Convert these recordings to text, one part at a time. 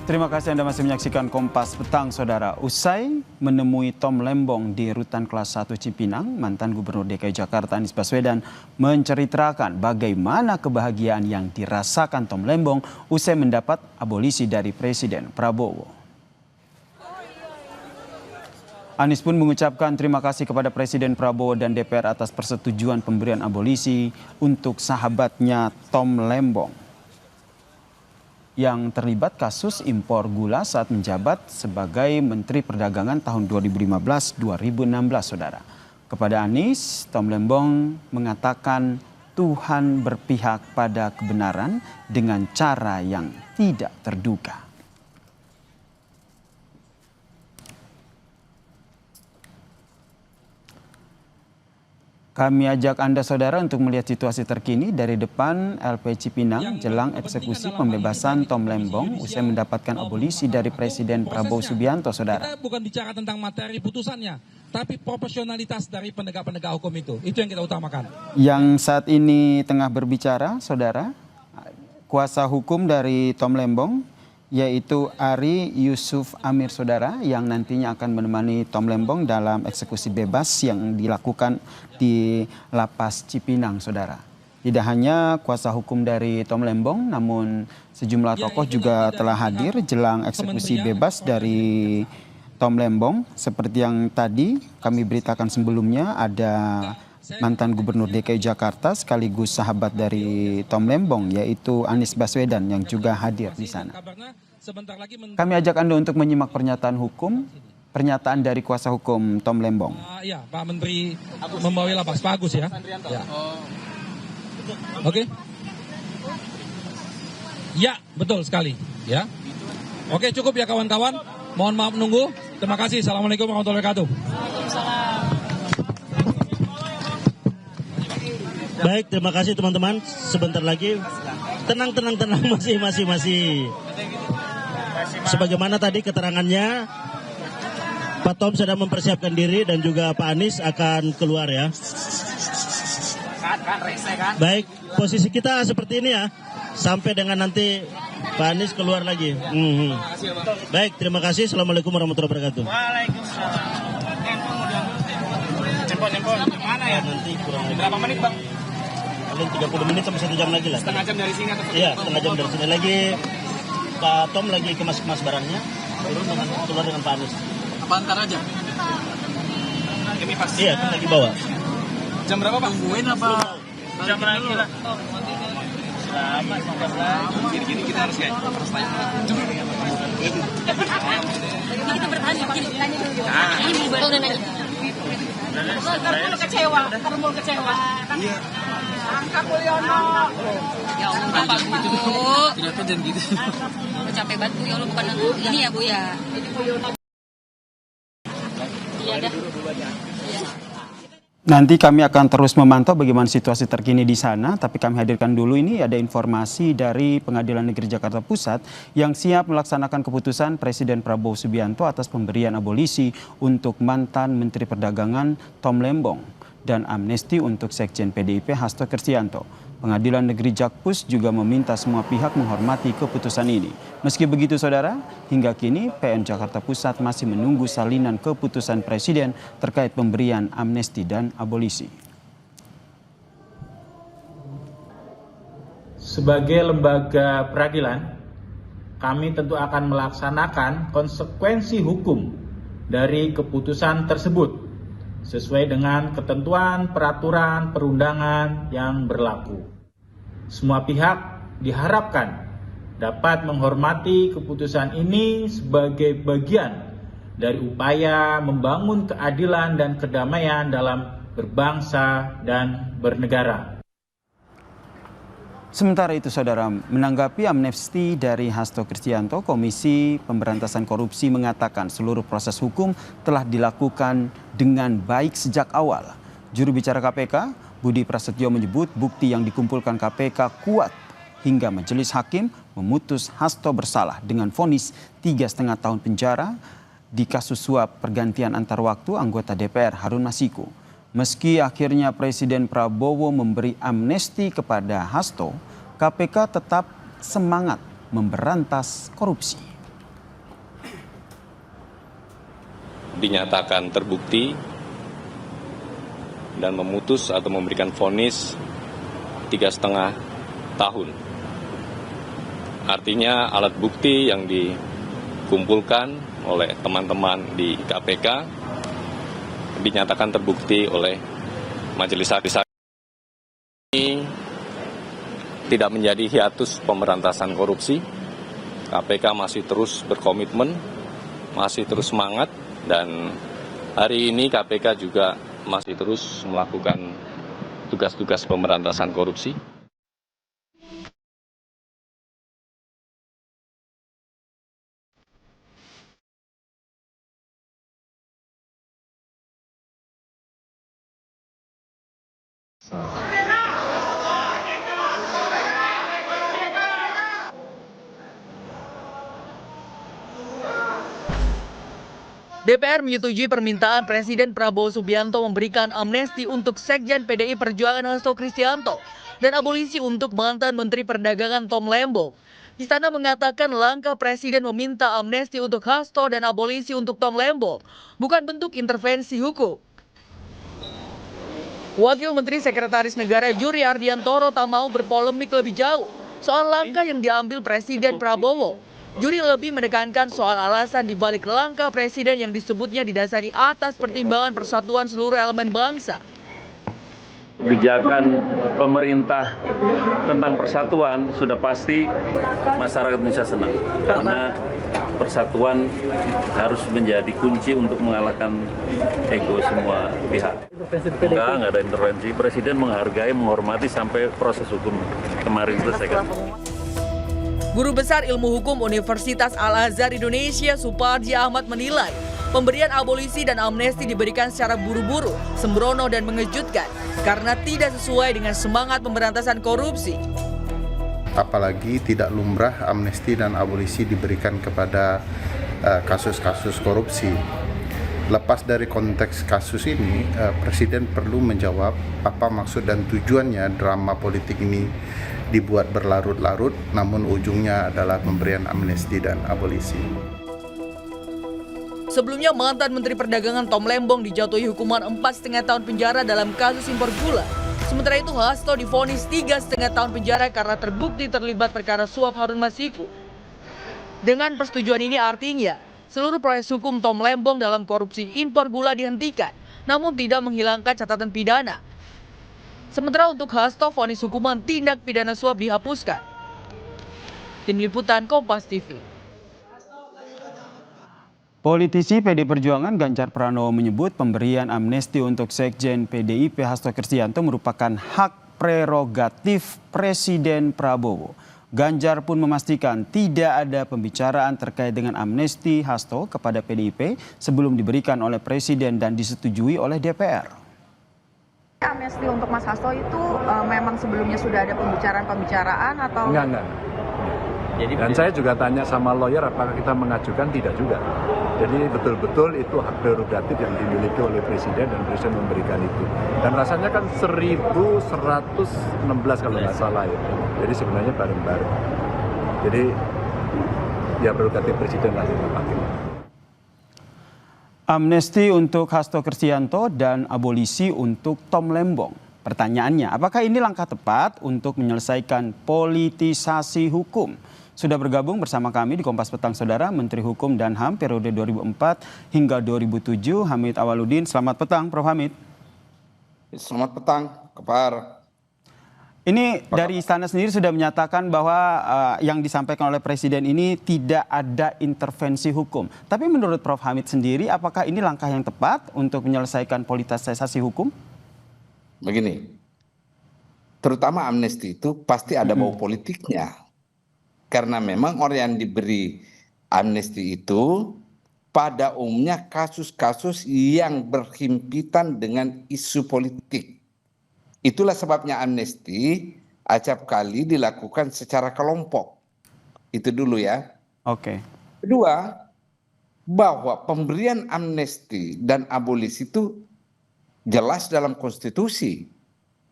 Terima kasih Anda masih menyaksikan Kompas Petang, Saudara. Usai menemui Tom Lembong di Rutan Kelas 1 Cipinang, mantan Gubernur DKI Jakarta Anies Baswedan menceritakan bagaimana kebahagiaan yang dirasakan Tom Lembong usai mendapat abolisi dari Presiden Prabowo. Anies pun mengucapkan terima kasih kepada Presiden Prabowo dan DPR atas persetujuan pemberian abolisi untuk sahabatnya Tom Lembong yang terlibat kasus impor gula saat menjabat sebagai Menteri Perdagangan tahun 2015-2016, Saudara. Kepada Anies, Tom Lembong mengatakan Tuhan berpihak pada kebenaran dengan cara yang tidak terduga. Kami ajak Anda, Saudara, untuk melihat situasi terkini dari depan LP Cipinang jelang eksekusi pembebasan Tom Lembong usai mendapatkan abolisi dari Presiden Prabowo Subianto, Saudara. Kita bukan bicara tentang materi putusannya, tapi proporsionalitas dari penegak-penegak hukum itu yang kita utamakan. Yang saat ini tengah berbicara, Saudara, kuasa hukum dari Tom Lembong, yaitu Ari Yusuf Amir, Saudara, yang nantinya akan menemani Tom Lembong dalam eksekusi bebas yang dilakukan di Lapas Cipinang, Saudara. Tidak hanya kuasa hukum dari Tom Lembong, namun sejumlah tokoh juga telah hadir jelang eksekusi bebas dari Tom Lembong. Seperti yang tadi kami beritakan sebelumnya, ada mantan Gubernur DKI Jakarta sekaligus sahabat dari Tom Lembong, yaitu Anies Baswedan, yang juga hadir di sana. Kami ajak Anda untuk menyimak pernyataan dari kuasa hukum Tom Lembong. Iya, Pak Menteri membawa lapas, Pak Agus ya. Ya. Oke. Ya, betul sekali. Ya. Oke, cukup ya kawan-kawan. Mohon maaf menunggu. Terima kasih. Assalamualaikum warahmatullahi wabarakatuh. Baik, terima kasih teman-teman. Sebentar lagi. Tenang, masih. Sebagaimana tadi keterangannya, Pak Tom sedang mempersiapkan diri dan juga Pak Anies akan keluar ya. Baik, posisi kita seperti ini ya, sampai dengan nanti Pak Anies keluar lagi. Baik, terima kasih. Assalamualaikum warahmatullahi wabarakatuh. Waalaikumsalam. Handphone. Mana ya? Nanti kurang berapa menit, Bang? Paling 30 menit sampai 1 jam lagi lah. Setengah jam dari sini atau? Iya, setengah jam dari sini lagi. Pak Tom lagi kemas-kemas barangnya, turun dengan keluar dengan Pak Anies. Apa antar aja? Ini pasti. Iya, kan lagi bawa. Jam berapa, Bang? Tungguin apa? Jam lagi lah. Selamat, Gini kita harus kayak terus tanya. Kita bertanya, Pak. Ini betul dan aja. Karena kecewa. Iya. Angkat Mulyono. Ya Allah, Bapak Bu. Tidak tuh dan gitu. Capek banget Bu, ya Allah, bukan ini ya Bu ya. Iya dah. Nanti kami akan terus memantau bagaimana situasi terkini di sana, tapi kami hadirkan dulu ini ada informasi dari Pengadilan Negeri Jakarta Pusat yang siap melaksanakan keputusan Presiden Prabowo Subianto atas pemberian abolisi untuk mantan Menteri Perdagangan Tom Lembong dan amnesti untuk Sekjen PDIP Hasto Kristianto. Pengadilan Negeri Jakpus juga meminta semua pihak menghormati keputusan ini. Meski begitu, Saudara, hingga kini PN Jakarta Pusat masih menunggu salinan keputusan Presiden terkait pemberian amnesti dan abolisi. Sebagai lembaga peradilan, kami tentu akan melaksanakan konsekuensi hukum dari keputusan tersebut sesuai dengan ketentuan peraturan perundangan yang berlaku. Semua pihak diharapkan dapat menghormati keputusan ini sebagai bagian dari upaya membangun keadilan dan kedamaian dalam berbangsa dan bernegara. Sementara itu, Saudara, menanggapi amnesti dari Hasto Kristianto, Komisi Pemberantasan Korupsi mengatakan seluruh proses hukum telah dilakukan dengan baik sejak awal. Juru bicara KPK, Budi Prasetyo, menyebut bukti yang dikumpulkan KPK kuat hingga majelis hakim memutus Hasto bersalah dengan vonis 3,5 tahun penjara di kasus suap pergantian antar waktu anggota DPR Harun Masiku. Meski akhirnya Presiden Prabowo memberi amnesti kepada Hasto, KPK tetap semangat memberantas korupsi. dinyatakan terbukti dan memutus atau memberikan vonis 3,5 tahun. Artinya alat bukti yang dikumpulkan oleh teman-teman di KPK dinyatakan terbukti oleh majelis hakim. Ini tidak menjadi hiatus pemberantasan korupsi. KPK masih terus berkomitmen, masih terus semangat, dan hari ini KPK juga masih terus melakukan tugas-tugas pemberantasan korupsi. DPR menyetujui permintaan Presiden Prabowo Subianto memberikan amnesti untuk Sekjen PDI Perjuangan Hasto Kristianto dan abolisi untuk mantan Menteri Perdagangan Tom Lembong. Istana mengatakan langkah Presiden meminta amnesti untuk Hasto dan abolisi untuk Tom Lembong bukan bentuk intervensi hukum. Wakil Menteri Sekretaris Negara Juri Ardiantoro tak mau berpolemik lebih jauh soal langkah yang diambil Presiden Prabowo. Juri lebih menekankan soal alasan dibalik langkah Presiden yang disebutnya didasari atas pertimbangan persatuan seluruh elemen bangsa. Kebijakan pemerintah tentang persatuan sudah pasti masyarakat Indonesia senang, karena persatuan harus menjadi kunci untuk mengalahkan ego semua pihak. Enggak ada intervensi. Presiden menghargai, menghormati sampai proses hukum kemarin selesai. Guru Besar Ilmu Hukum Universitas Al-Azhar Indonesia Suparji Ahmad menilai pemberian abolisi dan amnesti diberikan secara buru-buru, sembrono dan mengejutkan karena tidak sesuai dengan semangat pemberantasan korupsi. Apalagi tidak lumrah amnesti dan abolisi diberikan kepada kasus-kasus korupsi. Lepas dari konteks kasus ini, Presiden perlu menjawab apa maksud dan tujuannya drama politik ini dibuat berlarut-larut, namun ujungnya adalah pemberian amnesti dan abolisi. Sebelumnya mantan Menteri Perdagangan Tom Lembong dijatuhi hukuman 4,5 tahun penjara dalam kasus impor gula. Sementara itu Hasto divonis 3,5 tahun penjara karena terbukti terlibat perkara suap Harun Masiku. Dengan persetujuan ini artinya seluruh proses hukum Tom Lembong dalam korupsi impor gula dihentikan, namun tidak menghilangkan catatan pidana. Sementara untuk Hasto, vonis hukuman tindak pidana suap dihapuskan. Tim Liputan Kompas TV. Politisi PD Perjuangan Ganjar Pranowo menyebut pemberian amnesti untuk Sekjen PDIP Hasto Kristianto merupakan hak prerogatif Presiden Prabowo. Ganjar pun memastikan tidak ada pembicaraan terkait dengan amnesti Hasto kepada PDIP sebelum diberikan oleh Presiden dan disetujui oleh DPR. Amnesti untuk Mas Hasto itu memang sebelumnya sudah ada pembicaraan atau? Enggak. Dan saya juga tanya sama lawyer apakah kita mengajukan, tidak juga. Jadi betul-betul itu hak prerogatif yang dimiliki oleh Presiden dan Presiden memberikan itu. Dan rasanya kan 1116 kalau nggak salah ya. Jadi sebenarnya bareng-bareng. Jadi ya prerogatif Presiden lah yang dipakai. Amnesti untuk Hasto Kristianto dan abolisi untuk Tom Lembong. Pertanyaannya, apakah ini langkah tepat untuk menyelesaikan politisasi hukum? Sudah bergabung bersama kami di Kompas Petang Saudara, Menteri Hukum dan HAM periode 2004 hingga 2007, Hamid Awaludin. Selamat petang, Prof. Hamid. Selamat petang, Kepar. Ini dari istana sendiri sudah menyatakan bahwa yang disampaikan oleh Presiden ini tidak ada intervensi hukum. Tapi menurut Prof. Hamid sendiri, apakah ini langkah yang tepat untuk menyelesaikan politisasi hukum? Begini, terutama amnesti itu pasti ada bau politiknya. Karena memang orang yang diberi amnesti itu pada umumnya kasus-kasus yang berhimpitan dengan isu politik. Itulah sebabnya amnesti acap kali dilakukan secara kelompok. Itu dulu ya. Oke. Kedua, bahwa pemberian amnesti dan abolisi itu jelas dalam konstitusi.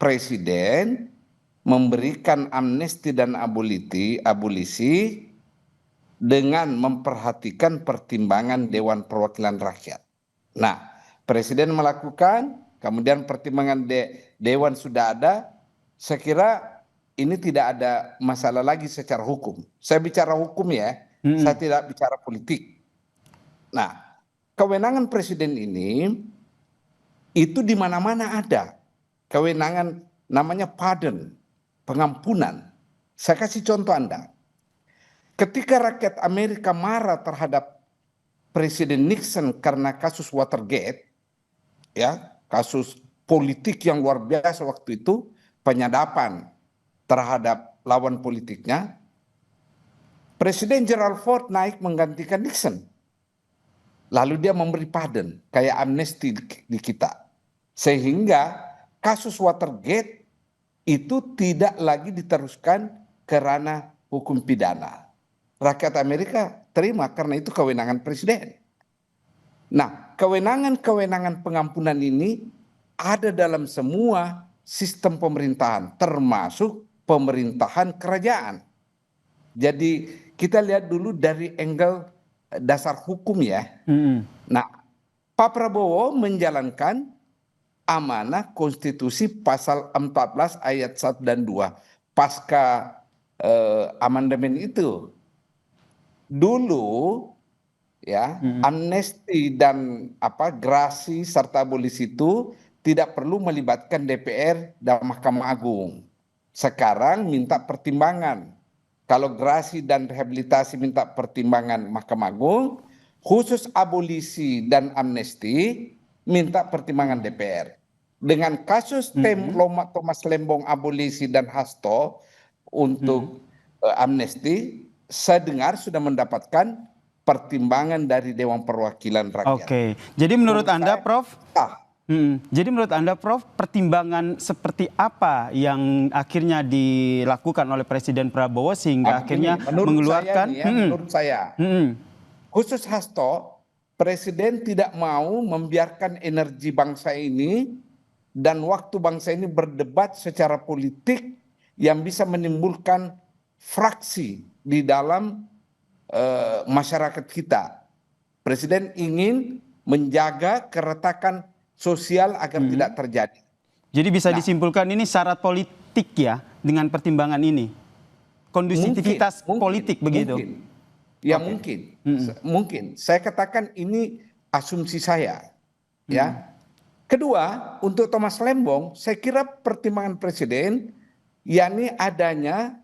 Presiden memberikan amnesti dan abolisi dengan memperhatikan pertimbangan Dewan Perwakilan Rakyat. Nah, Presiden melakukan, kemudian pertimbangan Dewan sudah ada, saya kira ini tidak ada masalah lagi secara hukum. Saya bicara hukum ya, saya tidak bicara politik. Nah, kewenangan Presiden ini itu di mana-mana ada. Kewenangan namanya pardon, pengampunan. Saya kasih contoh Anda. Ketika rakyat Amerika marah terhadap Presiden Nixon karena kasus Watergate, ya, kasus politik yang luar biasa waktu itu, penyadapan terhadap lawan politiknya, Presiden Gerald Ford naik menggantikan Nixon. Lalu dia memberi pardon, kayak amnesti di kita. Sehingga kasus Watergate itu tidak lagi diteruskan ke ranah hukum pidana. Rakyat Amerika terima karena itu kewenangan presiden. Nah, kewenangan-kewenangan pengampunan ini ada dalam semua sistem pemerintahan, termasuk pemerintahan kerajaan. Jadi kita lihat dulu dari angle dasar hukum ya. Nah, Pak Prabowo menjalankan amanah konstitusi pasal 14 ayat 1 dan 2 pasca amandemen itu. Dulu ya, amnesti dan grasi serta abolisi itu tidak perlu melibatkan DPR dan Mahkamah Agung. Sekarang minta pertimbangan. Kalau grasi dan rehabilitasi minta pertimbangan Mahkamah Agung, khusus abolisi dan amnesti minta pertimbangan DPR. Dengan kasus Thomas Lembong abolisi dan Hasto untuk amnesti, saya dengar sudah mendapatkan pertimbangan dari Dewan Perwakilan Rakyat. Oke, jadi menurut Anda, Prof, jadi menurut Anda, Prof, pertimbangan seperti apa yang akhirnya dilakukan oleh Presiden Prabowo sehingga akhirnya mengeluarkan? Menurut saya, khusus Hasto, Presiden tidak mau membiarkan energi bangsa ini dan waktu bangsa ini berdebat secara politik yang bisa menimbulkan fraksi di dalam masyarakat kita. Presiden ingin menjaga keretakan sosial agar tidak terjadi. Jadi bisa disimpulkan ini syarat politik ya dengan pertimbangan ini? Kondusivitas politik begitu? Ya mungkin. Saya katakan ini asumsi saya. Ya. Kedua, untuk Thomas Lembong, saya kira pertimbangan Presiden yakni adanya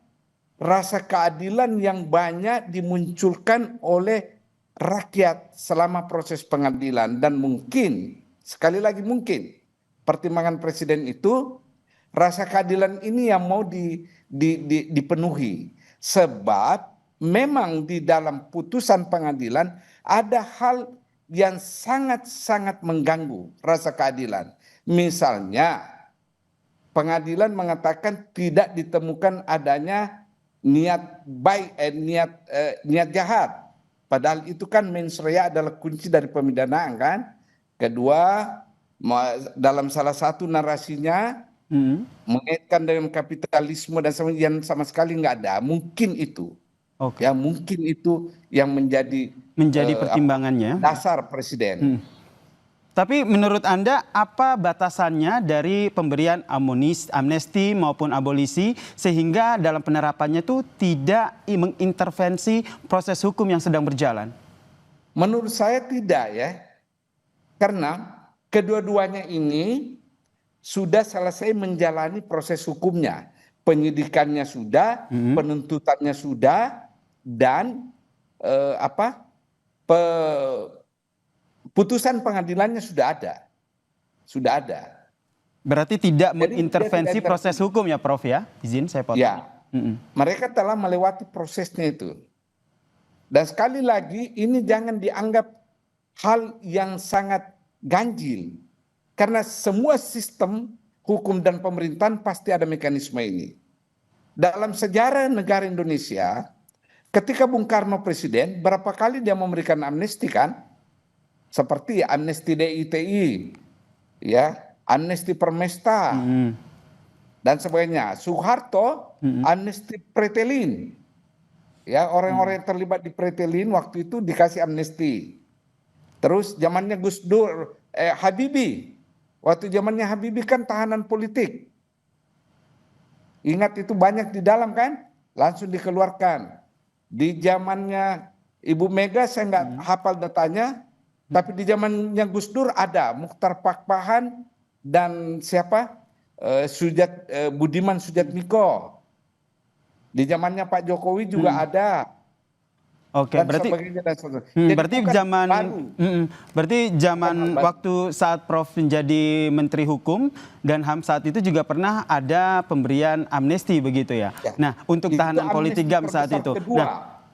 rasa keadilan yang banyak dimunculkan oleh rakyat selama proses pengadilan, dan mungkin, sekali lagi mungkin, pertimbangan Presiden itu rasa keadilan ini yang mau dipenuhi. Sebab memang di dalam putusan pengadilan ada hal yang sangat-sangat mengganggu rasa keadilan. Misalnya, pengadilan mengatakan tidak ditemukan adanya niat baik, niat jahat. Padahal itu kan mens rea adalah kunci dari pemidanaan kan. Kedua, dalam salah satu narasinya mengaitkan dengan kapitalisme dan yang sama sekali nggak ada. Mungkin itu. Ya, mungkin itu yang menjadi pertimbangannya dasar Presiden. Tapi menurut Anda apa batasannya dari pemberian amnesti maupun abolisi sehingga dalam penerapannya itu tidak mengintervensi proses hukum yang sedang berjalan? Menurut saya tidak ya. Karena kedua-duanya ini sudah selesai menjalani proses hukumnya. Penyidikannya sudah, penuntutannya sudah, dan putusan pengadilannya sudah ada. Berarti tidak mengintervensi proses hukum ya, Prof ya? Izin saya potong. Ya, mereka telah melewati prosesnya itu. Dan sekali lagi ini jangan dianggap hal yang sangat ganjil. Karena semua sistem hukum dan pemerintahan pasti ada mekanisme ini. Dalam sejarah negara Indonesia, ketika Bung Karno presiden, berapa kali dia memberikan amnesti kan? Seperti amnesti DITI, ya, amnesti Permesta, dan sebagainya. Soeharto, amnesti Pretelin, ya, orang-orang yang terlibat di Pretelin waktu itu dikasih amnesti. Terus zamannya Gus Dur, Habibie. Waktu zamannya Habibie kan tahanan politik. Ingat itu banyak di dalam kan? Langsung dikeluarkan. Di zamannya Ibu Mega saya nggak hafal datanya, tapi di zamannya Gus Dur ada Mukhtar Pakpahan dan siapa? Budiman Sujatmiko. Di zamannya Pak Jokowi juga ada. Oke, berarti zaman waktu saat Prof menjadi Menteri Hukum dan HAM saat itu juga pernah ada pemberian amnesti begitu ya. Nah, untuk tahanan politik GAM saat itu. Nah,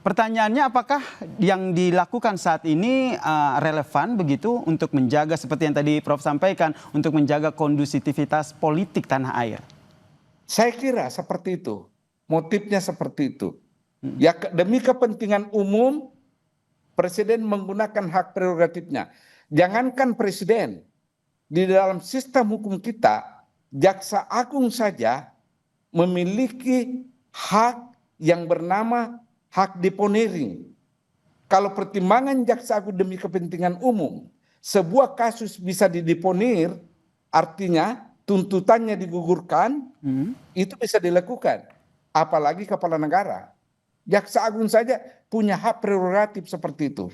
pertanyaannya apakah yang dilakukan saat ini relevan begitu untuk menjaga seperti yang tadi Prof sampaikan untuk menjaga kondusivitas politik tanah air? Saya kira seperti itu. Motifnya seperti itu. Ya demi kepentingan umum presiden menggunakan hak prerogatifnya. Jangankan presiden, di dalam sistem hukum kita jaksa agung saja memiliki hak yang bernama hak deponering. Kalau pertimbangan jaksa agung demi kepentingan umum, sebuah kasus bisa dideponir, artinya tuntutannya digugurkan, itu bisa dilakukan. Apalagi kepala negara. Jaksa agung saja punya hak prerogatif seperti itu.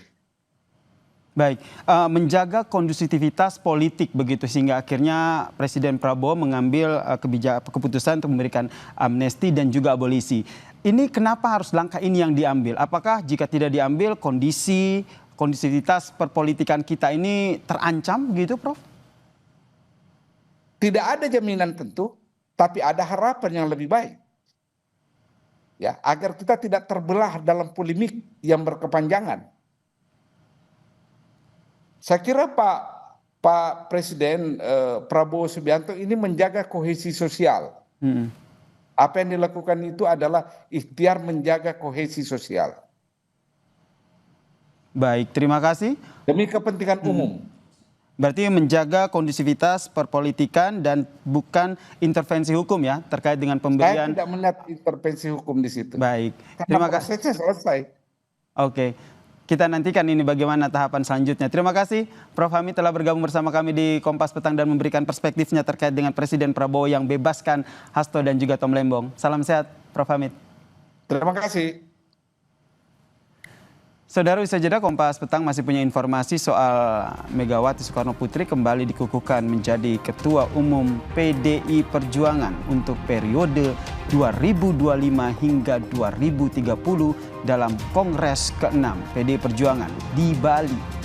Baik, menjaga kondusivitas politik begitu sehingga akhirnya Presiden Prabowo mengambil keputusan untuk memberikan amnesti dan juga abolisi. Ini kenapa harus langkah ini yang diambil? Apakah jika tidak diambil kondusivitas perpolitikan kita ini terancam gitu, Prof? Tidak ada jaminan tentu, tapi ada harapan yang lebih baik. Ya, agar kita tidak terbelah dalam polemik yang berkepanjangan. Saya kira Pak Presiden Prabowo Subianto ini menjaga kohesi sosial. Apa yang dilakukan itu adalah ikhtiar menjaga kohesi sosial. Baik, terima kasih. Demi kepentingan umum. Berarti menjaga kondusivitas perpolitikan dan bukan intervensi hukum ya terkait dengan pemberian. Saya tidak melihat intervensi hukum di situ. Baik, terima kasih. Prosesnya selesai. Oke, kita nantikan ini bagaimana tahapan selanjutnya. Terima kasih Prof Hamid telah bergabung bersama kami di Kompas Petang dan memberikan perspektifnya terkait dengan Presiden Prabowo yang bebaskan Hasto dan juga Tom Lembong. Salam sehat Prof Hamid. Terima kasih. Saudara, usai jeda Kompas Petang masih punya informasi soal Megawati Soekarno Putri kembali dikukuhkan menjadi Ketua Umum PDI Perjuangan untuk periode 2025 hingga 2030 dalam Kongres ke-6 PDI Perjuangan di Bali.